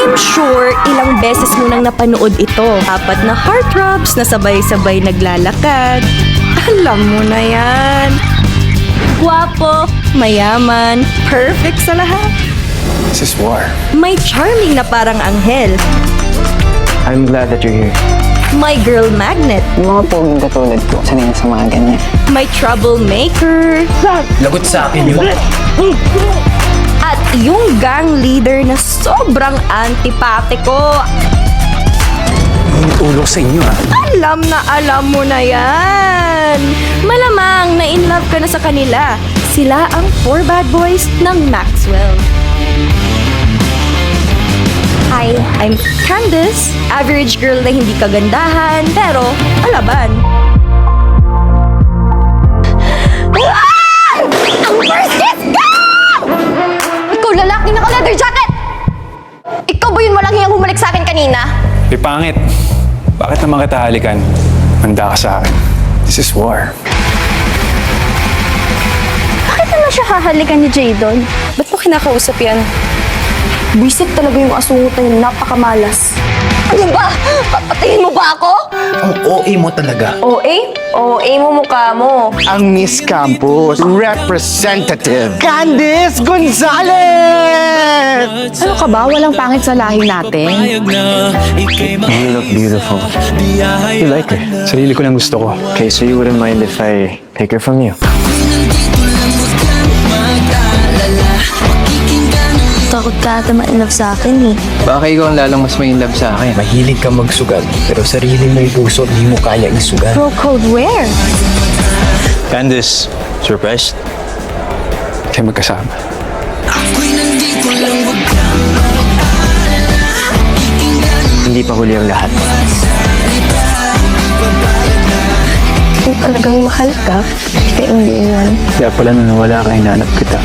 I'm sure ilang beses mo nang napanood ito. Apat na heartthrobs na sabay-sabay naglalakad. Alam mo na yan. Guwapo, mayaman, perfect sa lahat. This is war. May charming na parang anghel. I'm glad that you're here. May girl magnet. Yung mga poging katulad ko, sanay na sa mga ganyan. May troublemaker. Lagot sa akin yun. At yung gang leader na sobrang antipatiko. May ulok sa inyo Alam na alam mo na yan. Malamang na in love ka na sa kanila. Sila ang 4 bad boys ng Maxwell. Hi, I'm Candace. Average girl na hindi kagandahan, pero alaban. Ang first kiss ko! Ikaw lalaki naka-leather jacket! Ikaw ba yun walang hiyang humalik sa akin kanina? Pangit. Bakit naman kita halikan? Manda ka sa akin. This is war. Bakit naman siya hahalikan ni Jadon? Ba't mo kinakausap yan? Buisit talaga yung asungot na yun, napakamalas. Ano ba? Papatayin mo ba ako? Ang OA mo talaga. OA? OA mo mukha mo. Ang Miss Campus Representative, Candice Gonzalez! Ano ka ba? Walang pangit sa lahi natin. You look beautiful. You like her. Sarili ko lang gusto ko. Okay, so you wouldn't mind if I take her from you? Takot ka ata ma-inlove sa akin eh. Baka ikaw ang lalang mas may in love sa akin. Mahilig ka magsugal, pero sarili mo yung puso, di mo kaya isugal. Bro code where? Candice, surprised? Kayo magkasama. Hindi pa huli ang lahat. Kung talagang mahal ka, kaya hindi iwan. Kaya pala nung nawala ka, hinanap kita.